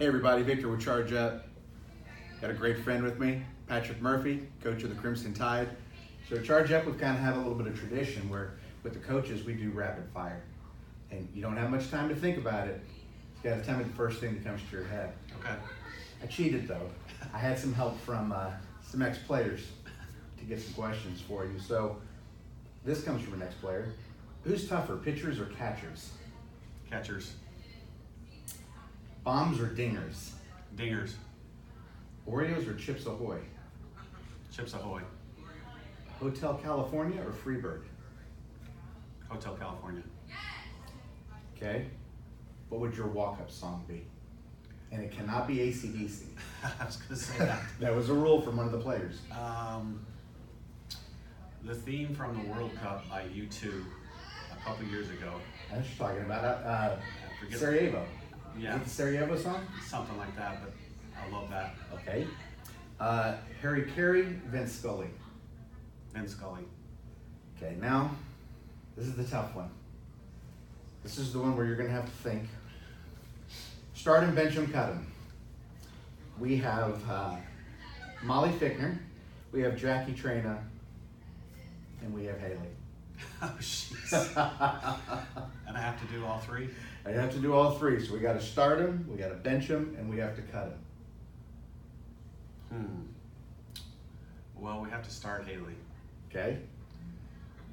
Hey everybody, Victor with Charge Up. Got a great friend with me, Patrick Murphy, coach of the Crimson Tide. So at Charge Up, we've kind of had a little bit of tradition where with the coaches, we do rapid fire. And you don't have much time to think about it. You gotta tell me the first thing that comes to your head. Okay. I cheated though. I had some help from some ex-players to get some questions for you. So this comes from an ex-player. Who's tougher, pitchers or catchers? Catchers. Bombs or dingers? Dingers. Oreos or Chips Ahoy? Chips Ahoy. Hotel California or Freebird? Hotel California. Okay. What would your walk-up song be? And it cannot be AC/DC. I was going to say that. That was a rule from one of the players. The theme from the World Cup by U2 a couple years ago. I know what you're talking about. forget- Sarajevo. Yeah. Is it the Sarajevo song? Something like that, but I love that. Okay. Harry Carey, Vince Scully. Vince Scully. Okay, now, this is the tough one. This is the one where you're going to have to think. Start him, bench him, cut him. We have Molly Fickner, we have Jackie Traina, and we have Haley. Oh, jeez. And I have to do all three? I have to do all three, so we got to start him, we got to bench him, and we have to cut him. Well, we have to start Haley, Okay?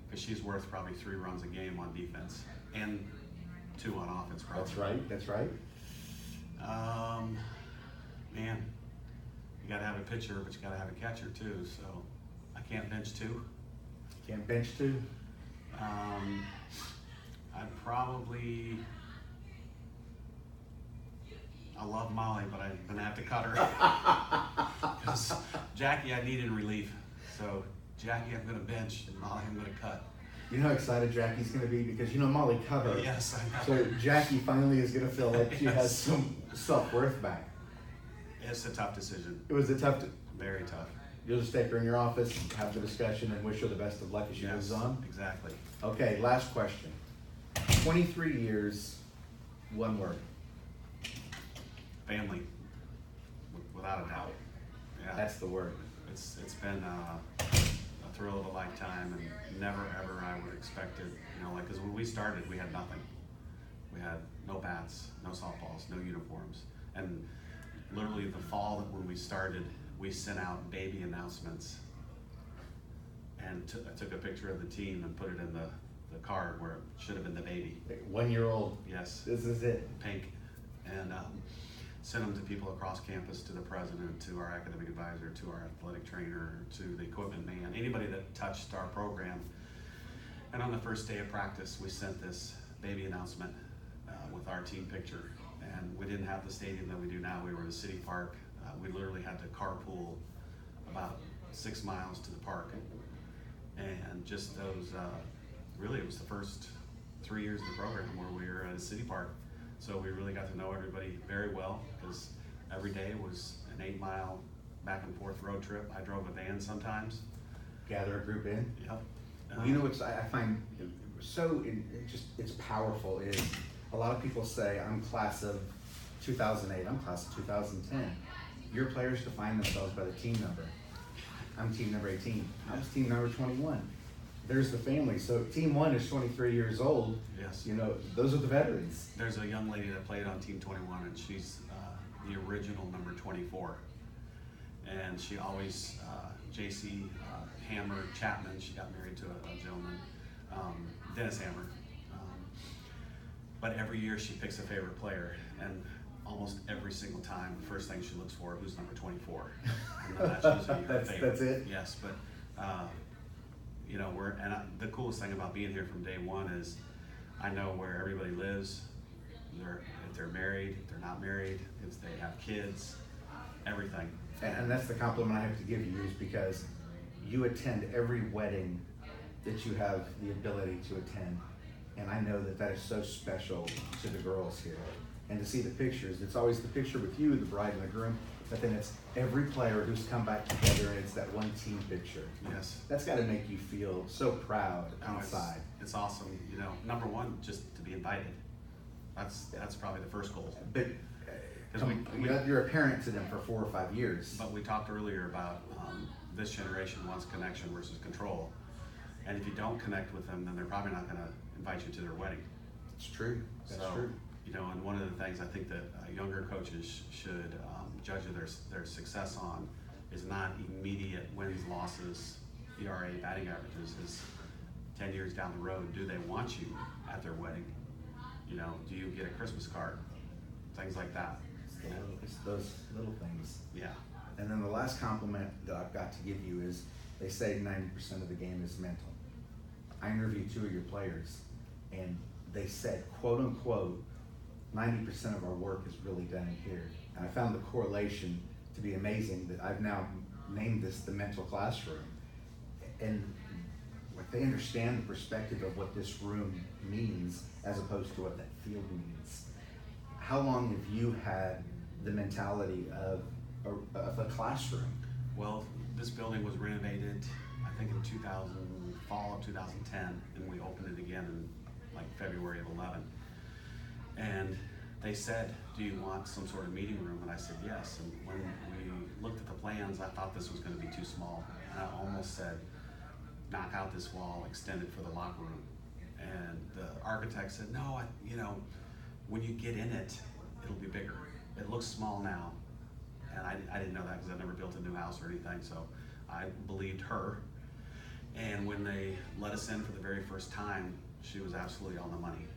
because she's worth probably 3 runs a game on defense and 2 on offense, probably. That's right, that's right. Man, you got to have a pitcher, but you got to have a catcher too. So I can't bench 2. Can't bench two. I'd probably. I love Molly, but I'm gonna have to cut her. Because Jackie, I need in relief. So Jackie, I'm gonna bench, and Molly, I'm gonna cut. You know how excited Jackie's going to be because you know Molly cut her. Yes, I know. So Jackie finally is going to feel like she has some self-worth back. It's a tough decision. It was a tough. Very tough. You'll just take her in your office, have the discussion, and wish her the best of luck as she moves on. Exactly. Okay, last question. 23 years, one word. Family, without a doubt. Yeah. That's the word. It's been a thrill of a lifetime, and never ever I would expect it. You know, like, because when we started, we had nothing. We had no bats, no softballs, no uniforms, and literally the fall that when we started, we sent out baby announcements, and I took a picture of the team and put it in the card where it should have been the baby. 1 year old. Yes. This is it. Pink, and sent them to people across campus, to the president, to our academic advisor, to our athletic trainer, to the equipment man, anybody that touched our program. And on the first day of practice, we sent this baby announcement with our team picture. And we didn't have the stadium that we do now. We were in a city park. We literally had to carpool about 6 miles to the park. And just those, really it was the first 3 years of the program where we were at a city park. So we really got to know everybody very well, because every day was an 8-mile back and forth road trip. I drove a van sometimes. Gather a group in. Yep. Well, you know what I find it's powerful is a lot of people say, I'm class of 2008, I'm class of 2010. Your players define themselves by the team number. I'm team number 18. I was team number 21. There's the family. So team 1 is 23 years old. Yes. You know, those are the veterans. There's a young lady that played on Team 21, and she's the original number 24. And she always, JC Hammer Chapman, she got married to a gentleman, Dennis Hammer. But every year she picks a favorite player, and almost every single time, the first thing she looks for, who's number 24. And then that's usually your favorite. That's it? Yes, but you know, the coolest thing about being here from day one is I know where everybody lives, if they're married, if they're not married, if they have kids, everything. And that's the compliment I have to give you, is because you attend every wedding that you have the ability to attend. And I know that that is so special to the girls here. And to see the pictures, it's always the picture with you, the bride and the groom, but then it's every player who's come back together, and it's that one team picture. Yes. That's got to make you feel so proud No, inside. It's awesome. You know, number one, just to be invited. That's probably the first goal. But Because you're a parent to them for 4 or 5 years. But we talked earlier about this generation wants connection versus control. And if you don't connect with them, then they're probably not going to invite you to their wedding. It's true. That's so, true. You know, and one of the things I think that younger coaches should judge their success on is not immediate wins, losses, ERA, batting averages. Is 10 years down the road, do they want you at their wedding? You know, do you get a Christmas card? Things like that. It's those little things. Yeah. And then the last compliment that I've got to give you is they say 90% of the game is mental. I interviewed 2 of your players, and they said, quote unquote, 90% of our work is really done in here. And I found the correlation to be amazing that I've now named this the mental classroom. And like they understand the perspective of what this room means as opposed to what that field means. How long have you had the mentality of a classroom? Well, this building was renovated, I think in fall of 2010, and we opened it again in like February of 11. And they said, do you want some sort of meeting room? And I said, yes. And when we looked at the plans, I thought this was going to be too small. And I almost said, knock out this wall, extend it for the locker room. And the architect said, no, when you get in it, it'll be bigger. It looks small now. And I didn't know that because I've never built a new house or anything, so I believed her. And when they let us in for the very first time, she was absolutely on the money.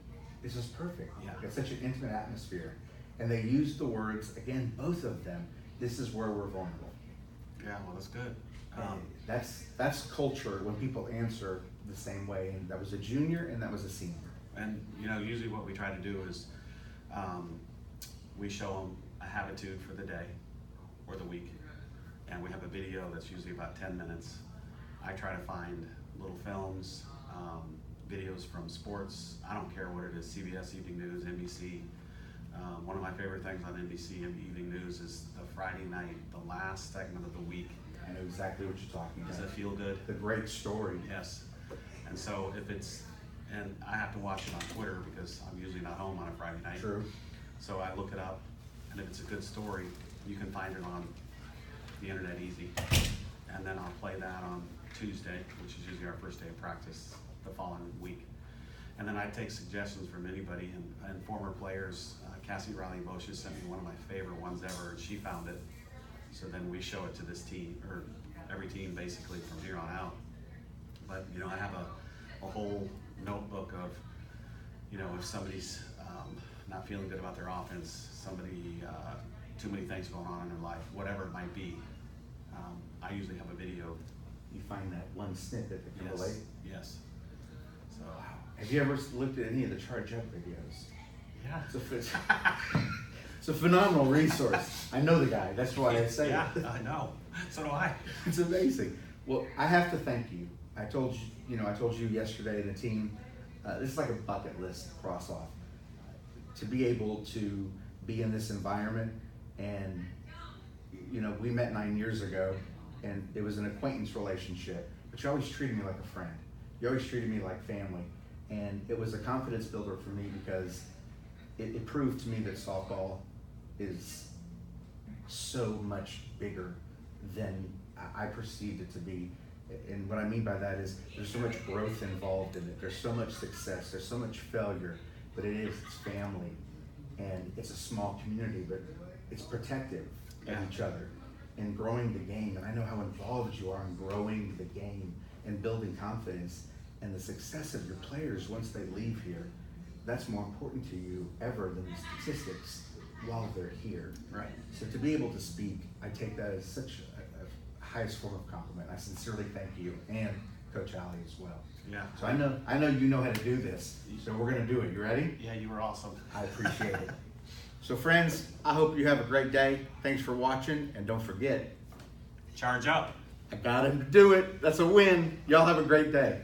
This is perfect. Yeah. It's such an intimate atmosphere. And they used the words, again, both of them, this is where we're vulnerable. Yeah, well, that's good. That's culture when people answer the same way. And that was a junior and that was a senior. And usually what we try to do is we show them a habitude for the day or the week, and we have a video that's usually about 10 minutes. I try to find little films, videos from sports. I don't care what it is, CBS Evening News, NBC. One of my favorite things on NBC Evening News is the Friday night, the last segment of the week. I know exactly what you're talking about. Does it feel good? The great story. Yes. And so and I have to watch it on Twitter because I'm usually not home on a Friday night. True. So I look it up, and if it's a good story, you can find it on the internet easy. And then I'll play that on Tuesday, which is usually our first day of practice the following week. And then I take suggestions from anybody and former players. Cassie Riley-Bosch sent me one of my favorite ones ever, and she found it. So then we show it to this team, or every team basically from here on out. But I have a whole notebook of, if somebody's not feeling good about their offense, somebody, too many things going on in their life, whatever it might be, I usually have a video. You find that one snippet that can relate? Yes. So. Wow. Have you ever looked at any of the Charge Up videos? Yeah. It's a phenomenal resource. I know the guy, that's why I say it. Yeah, I know. So do I. It's amazing. Well, I have to thank you. I told you yesterday, the team, this is like a bucket list cross off. To be able to be in this environment, and we met 9 years ago, and it was an acquaintance relationship, but you always treated me like a friend. You always treated me like family, and it was a confidence builder for me because it proved to me that softball is so much bigger than I perceived it to be. And what I mean by that is there's so much growth involved in it. There's so much success. There's so much failure, but it's family, and it's a small community, but it's protective of each other and growing the game. And I know how involved you are in growing the game and building confidence, and the success of your players once they leave here. That's more important to you ever than the statistics while they're here. Right. So to be able to speak, I take that as such a highest form of compliment. I sincerely thank you and Coach Alley as well. Yeah. So I know you know how to do this. So we're gonna do it. You ready? Yeah, you were awesome. I appreciate it. So friends, I hope you have a great day. Thanks for watching, and don't forget, Charge up. I got him to do it. That's a win. Y'all have a great day.